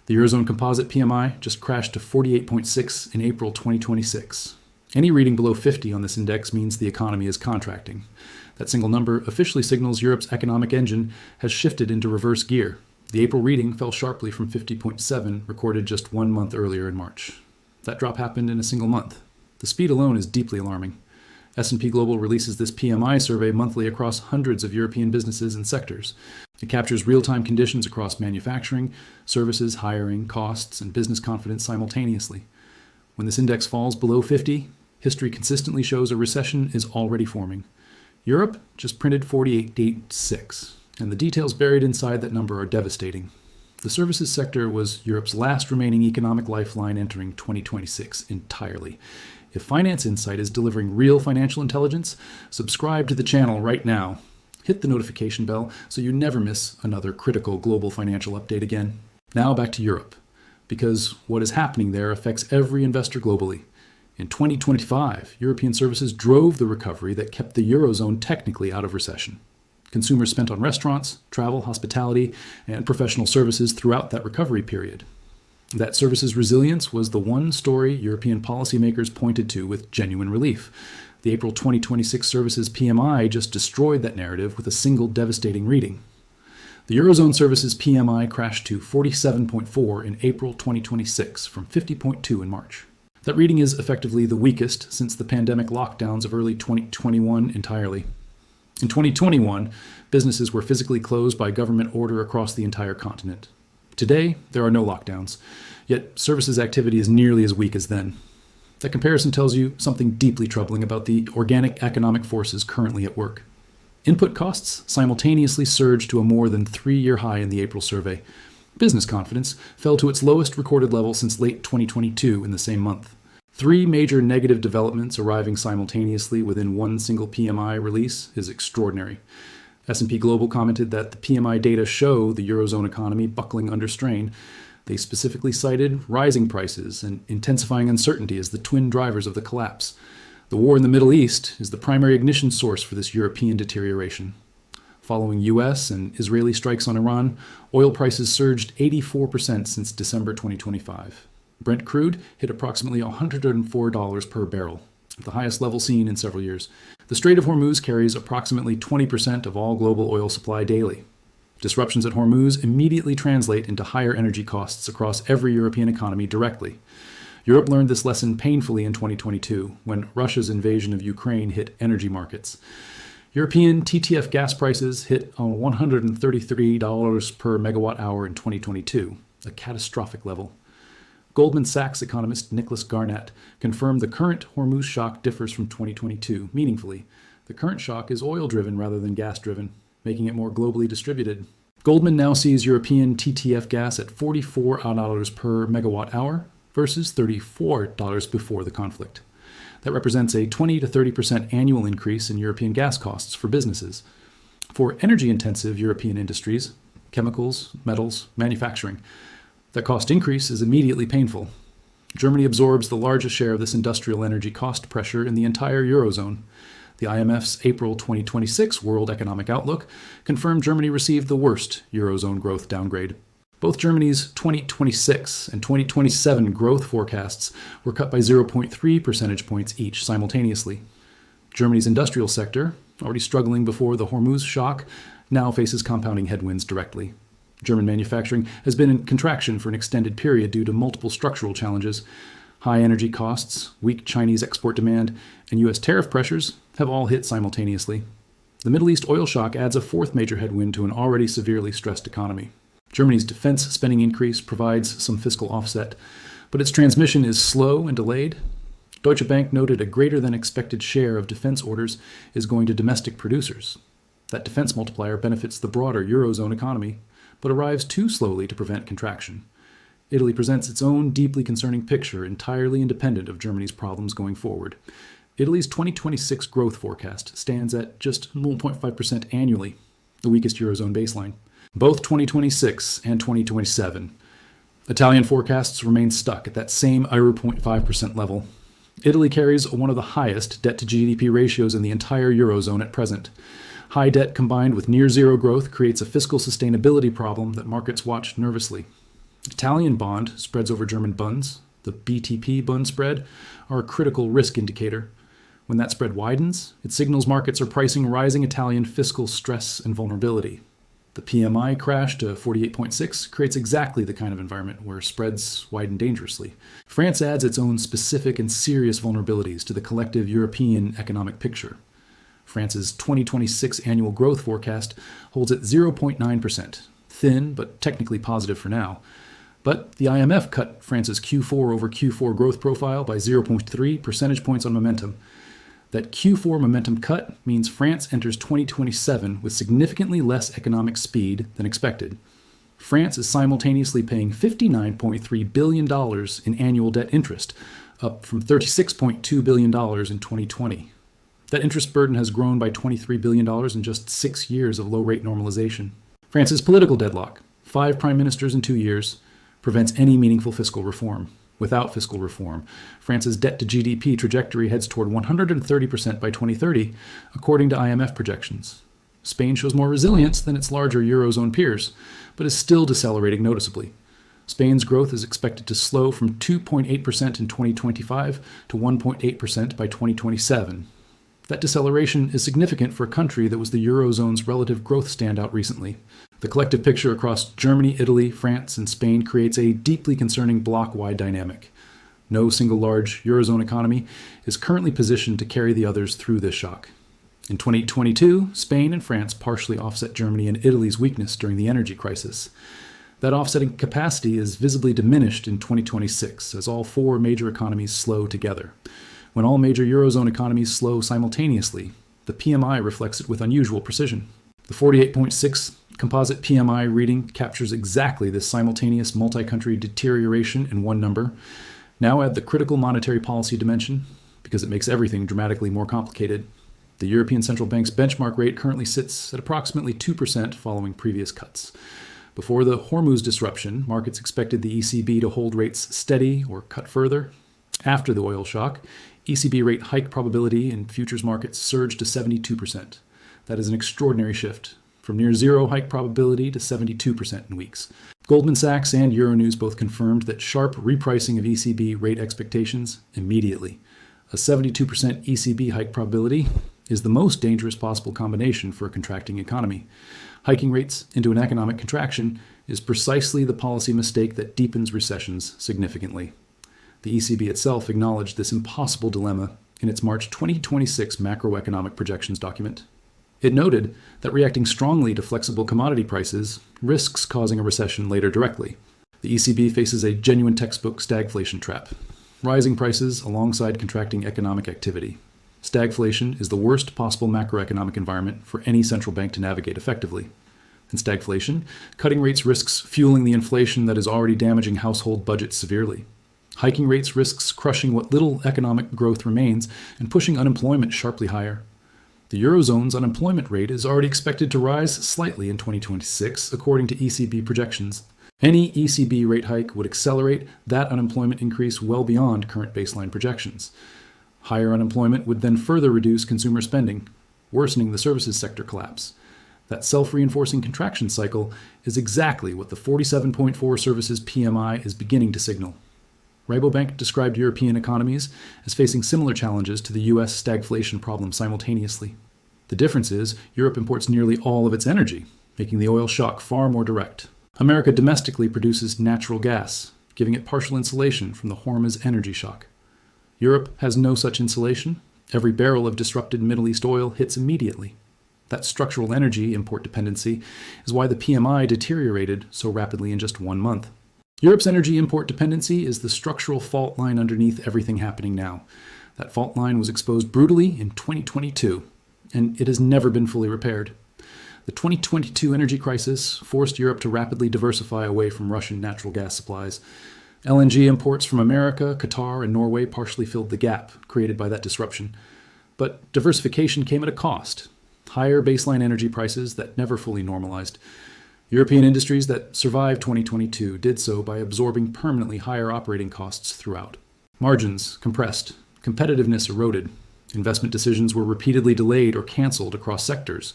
The Eurozone Composite PMI just crashed to 48.6 in April 2026. Any reading below 50 on this index means the economy is contracting. That single number officially signals Europe's economic engine has shifted into reverse gear. The April reading fell sharply from 50.7, recorded just 1 month earlier in March. That drop happened in a single month. The speed alone is deeply alarming. S&P Global releases this PMI survey monthly across hundreds of European businesses and sectors. It captures real-time conditions across manufacturing, services, hiring, costs, and business confidence simultaneously. When this index falls below 50, history consistently shows a recession is already forming. Europe just printed 48.6, and the details buried inside that number are devastating. The services sector was Europe's last remaining economic lifeline entering 2026 entirely. If Finance Insight is delivering real financial intelligence, subscribe to the channel right now. Hit the notification bell so you never miss another critical global financial update again. Now back to Europe, because what is happening there affects every investor globally. In 2025, European services drove the recovery that kept the Eurozone technically out of recession. Consumers spent on restaurants, travel, hospitality, and professional services throughout that recovery period. That services resilience was the one story European policymakers pointed to with genuine relief. The April 2026 services PMI just destroyed that narrative with a single devastating reading. The Eurozone services PMI crashed to 47.4 in April 2026 from 50.2 in March. That reading is effectively the weakest since the pandemic lockdowns of early 2021 entirely. In 2021, businesses were physically closed by government order across the entire continent. Today, there are no lockdowns, yet services activity is nearly as weak as then. That comparison tells you something deeply troubling about the organic economic forces currently at work. Input costs simultaneously surged to a more than 3-year high in the April survey. Business confidence fell to its lowest recorded level since late 2022 in the same month. 3 major negative developments arriving simultaneously within one single PMI release is extraordinary. S&P Global commented that the PMI data show the Eurozone economy buckling under strain. They specifically cited rising prices and intensifying uncertainty as the twin drivers of the collapse. The war in the Middle East is the primary ignition source for this European deterioration. Following U.S. and Israeli strikes on Iran, oil prices surged 84% since December 2025. Brent crude hit approximately $104 per barrel, the highest level seen in several years. The Strait of Hormuz carries approximately 20% of all global oil supply daily. Disruptions at Hormuz immediately translate into higher energy costs across every European economy directly. Europe learned this lesson painfully in 2022, when Russia's invasion of Ukraine hit energy markets. European TTF gas prices hit $133 per megawatt hour in 2022, a catastrophic level. Goldman Sachs economist Nicholas Garnett confirmed the current Hormuz shock differs from 2022 meaningfully. The current shock is oil-driven rather than gas-driven, making it more globally distributed. Goldman now sees European TTF gas at $44 per megawatt hour versus $34 before the conflict. That represents a 20 to 30% annual increase in European gas costs for businesses. For energy-intensive European industries, chemicals, metals, manufacturing, that cost increase is immediately painful. Germany absorbs the largest share of this industrial energy cost pressure in the entire Eurozone. The IMF's April 2026 World Economic Outlook confirmed Germany received the worst Eurozone growth downgrade. Both Germany's 2026 and 2027 growth forecasts were cut by 0.3 percentage points each simultaneously. Germany's industrial sector, already struggling before the Hormuz shock, now faces compounding headwinds directly. German manufacturing has been in contraction for an extended period due to multiple structural challenges. High energy costs, weak Chinese export demand, and U.S. tariff pressures have all hit simultaneously. The Middle East oil shock adds a fourth major headwind to an already severely stressed economy. Germany's defense spending increase provides some fiscal offset, but its transmission is slow and delayed. Deutsche Bank noted a greater than expected share of defense orders is going to domestic producers. That defense multiplier benefits the broader Eurozone economy, but arrives too slowly to prevent contraction. Italy presents its own deeply concerning picture entirely independent of Germany's problems going forward. Italy's 2026 growth forecast stands at just 0.5% annually, the weakest Eurozone baseline. Both 2026 and 2027. Italian forecasts remain stuck at that same 0.5% level. Italy carries one of the highest debt-to-GDP ratios in the entire Eurozone at present. High debt combined with near-zero growth creates a fiscal sustainability problem that markets watch nervously. Italian bond spreads over German bunds, the BTP bund spread, are a critical risk indicator. When that spread widens, it signals markets are pricing rising Italian fiscal stress and vulnerability. The PMI crash to 48.6 creates exactly the kind of environment where spreads widen dangerously. France adds its own specific and serious vulnerabilities to the collective European economic picture. France's 2026 annual growth forecast holds at 0.9%, thin but technically positive for now. But the IMF cut France's Q4 over Q4 growth profile by 0.3 percentage points on momentum. That Q4 momentum cut means France enters 2027 with significantly less economic speed than expected. France is simultaneously paying $59.3 billion in annual debt interest, up from $36.2 billion in 2020. That interest burden has grown by $23 billion in just 6 years of low-rate normalization. France's political deadlock, 5 prime ministers in 2 years, prevents any meaningful fiscal reform. Without fiscal reform, France's debt-to-GDP trajectory heads toward 130% by 2030, according to IMF projections. Spain shows more resilience than its larger Eurozone peers, but is still decelerating noticeably. Spain's growth is expected to slow from 2.8% in 2025 to 1.8% by 2027. That deceleration is significant for a country that was the Eurozone's relative growth standout recently. The collective picture across Germany, Italy, France, and Spain creates a deeply concerning bloc-wide dynamic. No single large Eurozone economy is currently positioned to carry the others through this shock. In 2022, Spain and France partially offset Germany and Italy's weakness during the energy crisis. That offsetting capacity is visibly diminished in 2026 as all 4 major economies slow together. When all major Eurozone economies slow simultaneously, the PMI reflects it with unusual precision. The 48.6 composite PMI reading captures exactly this simultaneous multi-country deterioration in one number. Now add the critical monetary policy dimension, because it makes everything dramatically more complicated. The European Central Bank's benchmark rate currently sits at approximately 2% following previous cuts. Before the Hormuz disruption, markets expected the ECB to hold rates steady or cut further. After the oil shock, ECB rate hike probability in futures markets surged to 72%. That is an extraordinary shift, from near zero hike probability to 72% in weeks. Goldman Sachs and Euronews both confirmed that sharp repricing of ECB rate expectations immediately. A 72% ECB hike probability is the most dangerous possible combination for a contracting economy. Hiking rates into an economic contraction is precisely the policy mistake that deepens recessions significantly. The ECB itself acknowledged this impossible dilemma in its March 2026 macroeconomic projections document. It noted that reacting strongly to flexible commodity prices risks causing a recession later directly. The ECB faces a genuine textbook stagflation trap, rising prices alongside contracting economic activity. Stagflation is the worst possible macroeconomic environment for any central bank to navigate effectively. In stagflation, cutting rates risks fueling the inflation that is already damaging household budgets severely. Hiking rates risks crushing what little economic growth remains and pushing unemployment sharply higher. The Eurozone's unemployment rate is already expected to rise slightly in 2026, according to ECB projections. Any ECB rate hike would accelerate that unemployment increase well beyond current baseline projections. Higher unemployment would then further reduce consumer spending, worsening the services sector collapse. That self-reinforcing contraction cycle is exactly what the 47.4 services PMI is beginning to signal. Rabobank described European economies as facing similar challenges to the US stagflation problem simultaneously. The difference is Europe imports nearly all of its energy, making the oil shock far more direct. America domestically produces natural gas, giving it partial insulation from the Hormuz energy shock. Europe has no such insulation. Every barrel of disrupted Middle East oil hits immediately. That structural energy import dependency is why the PMI deteriorated so rapidly in just 1 month. Europe's energy import dependency is the structural fault line underneath everything happening now. That fault line was exposed brutally in 2022, and it has never been fully repaired. The 2022 energy crisis forced Europe to rapidly diversify away from Russian natural gas supplies. LNG imports from America, Qatar, and Norway partially filled the gap created by that disruption. But diversification came at a cost. Higher baseline energy prices that never fully normalized. European industries that survived 2022 did so by absorbing permanently higher operating costs throughout. Margins compressed, competitiveness eroded, investment decisions were repeatedly delayed or canceled across sectors.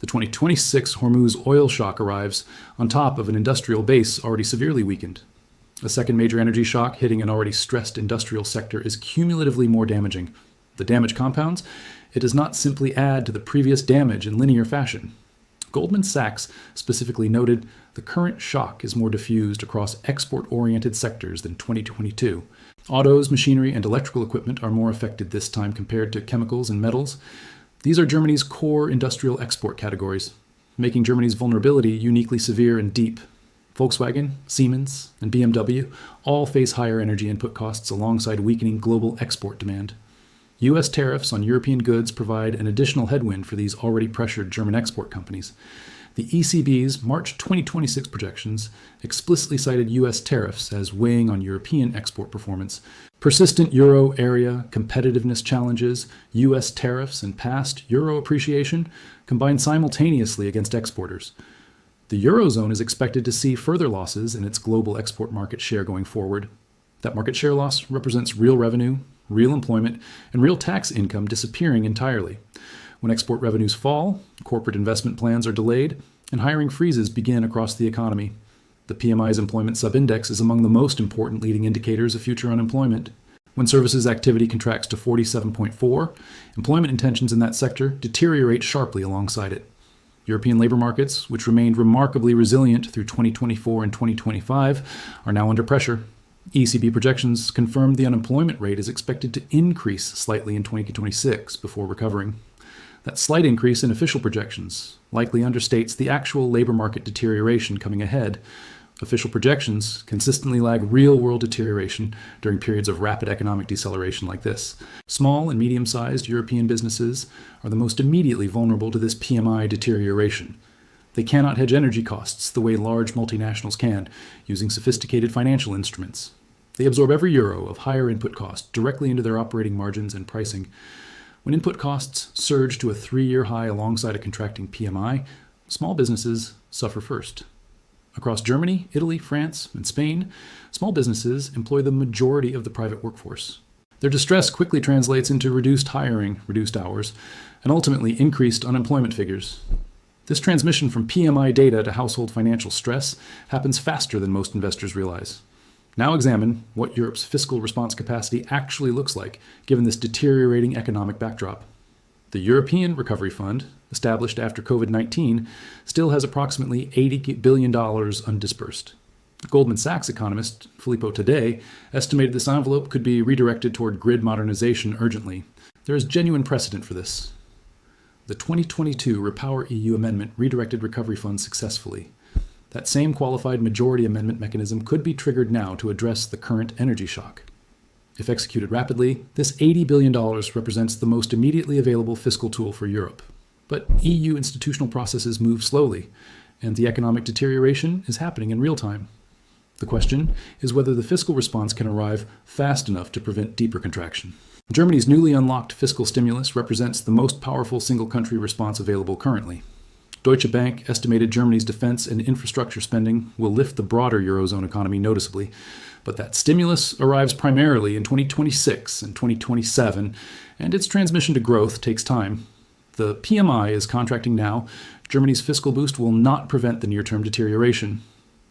The 2026 Hormuz oil shock arrives on top of an industrial base already severely weakened. A second major energy shock hitting an already stressed industrial sector is cumulatively more damaging. The damage compounds. It does not simply add to the previous damage in linear fashion. Goldman Sachs specifically noted the current shock is more diffused across export-oriented sectors than 2022. Autos, machinery, and electrical equipment are more affected this time compared to chemicals and metals. These are Germany's core industrial export categories, making Germany's vulnerability uniquely severe and deep. Volkswagen, Siemens, and BMW all face higher energy input costs alongside weakening global export demand. U.S. tariffs on European goods provide an additional headwind for these already pressured German export companies. The ECB's March 2026 projections explicitly cited U.S. tariffs as weighing on European export performance. Persistent euro area competitiveness challenges, U.S. tariffs, and past euro appreciation combine simultaneously against exporters. The Eurozone is expected to see further losses in its global export market share going forward. That market share loss represents real revenue, real employment, and real tax income disappearing entirely. When export revenues fall, corporate investment plans are delayed, and hiring freezes begin across the economy. The PMI's employment subindex is among the most important leading indicators of future unemployment. When services activity contracts to 47.4, employment intentions in that sector deteriorate sharply alongside it. European labor markets, which remained remarkably resilient through 2024 and 2025, are now under pressure. ECB projections confirm the unemployment rate is expected to increase slightly in 2026 before recovering. That slight increase in official projections likely understates the actual labor market deterioration coming ahead. Official projections consistently lag real-world deterioration during periods of rapid economic deceleration like this. Small and medium-sized European businesses are the most immediately vulnerable to this PMI deterioration. They cannot hedge energy costs the way large multinationals can, using sophisticated financial instruments. They absorb every euro of higher input cost directly into their operating margins and pricing. When input costs surge to a 3-year high alongside a contracting PMI, small businesses suffer first. Across Germany, Italy, France, and Spain, small businesses employ the majority of the private workforce. Their distress quickly translates into reduced hiring, reduced hours, and ultimately increased unemployment figures. This transmission from PMI data to household financial stress happens faster than most investors realize. Now examine what Europe's fiscal response capacity actually looks like, given this deteriorating economic backdrop. The European Recovery Fund, established after COVID-19, still has approximately $80 billion undisbursed. Goldman Sachs economist Filippo Today estimated this envelope could be redirected toward grid modernization urgently. There is genuine precedent for this. The 2022 Repower EU amendment redirected recovery funds successfully. That same qualified majority amendment mechanism could be triggered now to address the current energy shock. If executed rapidly, this $80 billion represents the most immediately available fiscal tool for Europe. But EU institutional processes move slowly, and the economic deterioration is happening in real time. The question is whether the fiscal response can arrive fast enough to prevent deeper contraction. Germany's newly unlocked fiscal stimulus represents the most powerful single-country response available currently. Deutsche Bank estimated Germany's defense and infrastructure spending will lift the broader Eurozone economy noticeably, but that stimulus arrives primarily in 2026 and 2027, and its transmission to growth takes time. The PMI is contracting now. Germany's fiscal boost will not prevent the near-term deterioration.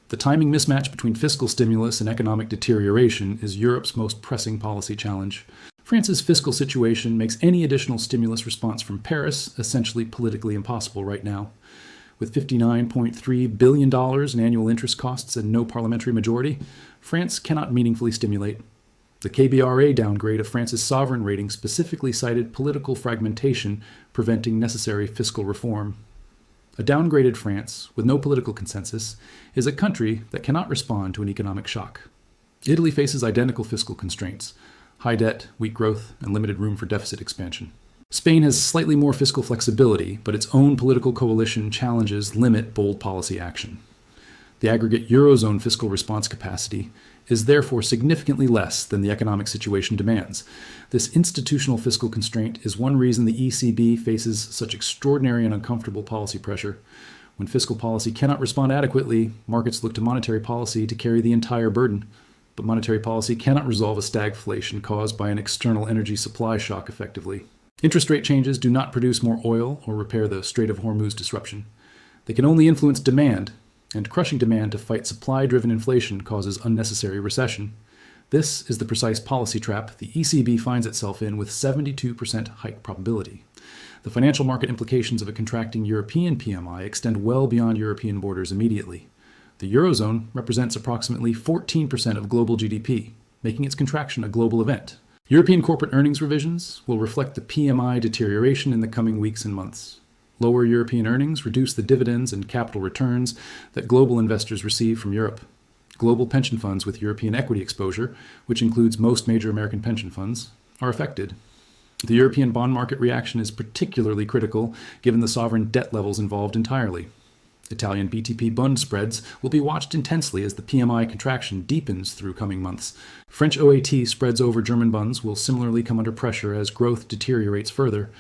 The timing mismatch between fiscal stimulus and economic deterioration is Europe's most pressing policy challenge. France's fiscal situation makes any additional stimulus response from Paris essentially politically impossible right now. With $59.3 billion in annual interest costs and no parliamentary majority, France cannot meaningfully stimulate. The KBRA downgrade of France's sovereign rating specifically cited political fragmentation preventing necessary fiscal reform. A downgraded France, with no political consensus, is a country that cannot respond to an economic shock. Italy faces identical fiscal constraints: high debt, weak growth, and limited room for deficit expansion. Spain has slightly more fiscal flexibility, but its own political coalition challenges limit bold policy action. The aggregate Eurozone fiscal response capacity is therefore significantly less than the economic situation demands. This institutional fiscal constraint is one reason the ECB faces such extraordinary and uncomfortable policy pressure. When fiscal policy cannot respond adequately, markets look to monetary policy to carry the entire burden. But monetary policy cannot resolve a stagflation caused by an external energy supply shock effectively. Interest rate changes do not produce more oil or repair the Strait of Hormuz disruption. They can only influence demand, and crushing demand to fight supply-driven inflation causes unnecessary recession. This is the precise policy trap the ECB finds itself in with 72% hike probability. The financial market implications of a contracting European PMI extend well beyond European borders immediately. The Eurozone represents approximately 14% of global GDP, making its contraction a global event. European corporate earnings revisions will reflect the PMI deterioration in the coming weeks and months. Lower European earnings reduce the dividends and capital returns that global investors receive from Europe. Global pension funds with European equity exposure, which includes most major American pension funds, are affected. The European bond market reaction is particularly critical given the sovereign debt levels involved entirely. Italian BTP bund spreads will be watched intensely as the PMI contraction deepens through coming months. French OAT spreads over German bonds will similarly come under pressure as growth deteriorates further.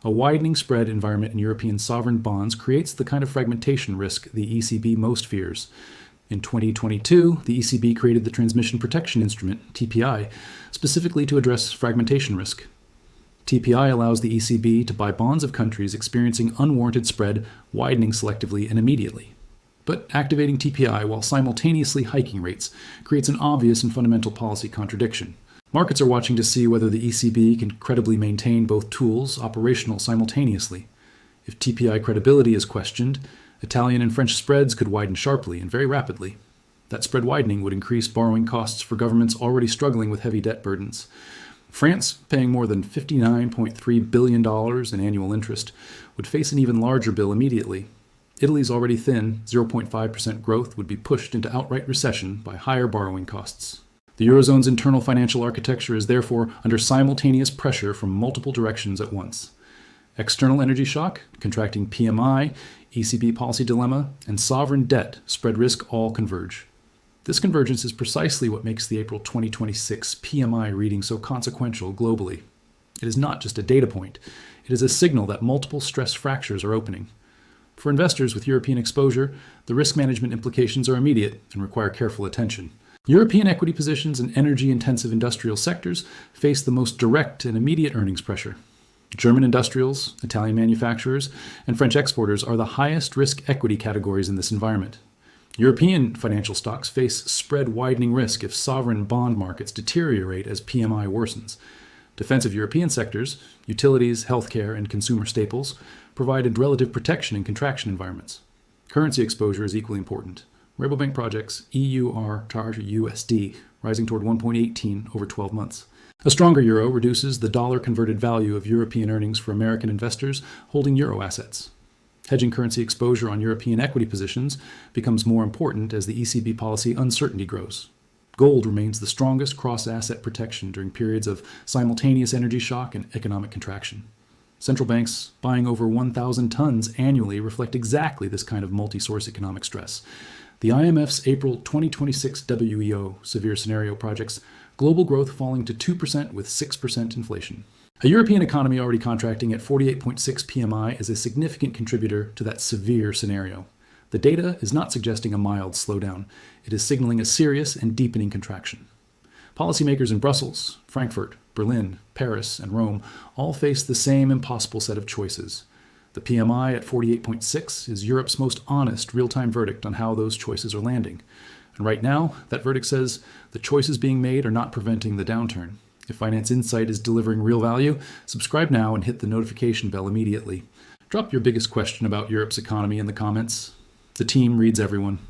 A widening spread environment in European sovereign bonds creates the kind of fragmentation risk the ECB most fears. In 2022, the ECB created the Transmission Protection Instrument, TPI, specifically to address fragmentation risk. TPI allows the ECB to buy bonds of countries experiencing unwarranted spread, widening selectively and immediately. But activating TPI while simultaneously hiking rates creates an obvious and fundamental policy contradiction. Markets are watching to see whether the ECB can credibly maintain both tools operational simultaneously. If TPI credibility is questioned, Italian and French spreads could widen sharply and very rapidly. That spread widening would increase borrowing costs for governments already struggling with heavy debt burdens. France, paying more than $59.3 billion in annual interest, would face an even larger bill immediately. Italy's already thin 0.5% growth would be pushed into outright recession by higher borrowing costs. The Eurozone's internal financial architecture is therefore under simultaneous pressure from multiple directions at once. External energy shock, contracting PMI, ECB policy dilemma, and sovereign debt spread risk all converge. This convergence is precisely what makes the April 2026 PMI reading so consequential globally. It is not just a data point. It is a signal that multiple stress fractures are opening. For investors with European exposure, the risk management implications are immediate and require careful attention. European equity positions in energy-intensive industrial sectors face the most direct and immediate earnings pressure. German industrials, Italian manufacturers, and French exporters are the highest risk equity categories in this environment. European financial stocks face spread widening risk if sovereign bond markets deteriorate as PMI worsens. Defensive European sectors, utilities, healthcare, and consumer staples, provided relative protection in contraction environments. Currency exposure is equally important. Rabobank projects EUR charge USD, rising toward 1.18 over 12 months. A stronger euro reduces the dollar-converted value of European earnings for American investors holding euro assets. Hedging currency exposure on European equity positions becomes more important as the ECB policy uncertainty grows. Gold remains the strongest cross-asset protection during periods of simultaneous energy shock and economic contraction. Central banks buying over 1,000 tons annually reflect exactly this kind of multi-source economic stress. The IMF's April 2026 WEO severe scenario projects global growth falling to 2% with 6% inflation. A European economy already contracting at 48.6 PMI is a significant contributor to that severe scenario. The data is not suggesting a mild slowdown. It is signaling a serious and deepening contraction. Policymakers in Brussels, Frankfurt, Berlin, Paris, and Rome all face the same impossible set of choices. The PMI at 48.6 is Europe's most honest real-time verdict on how those choices are landing. And right now, that verdict says the choices being made are not preventing the downturn. If Finance Insight is delivering real value, subscribe now and hit the notification bell immediately. Drop your biggest question about Europe's economy in the comments. The team reads everyone.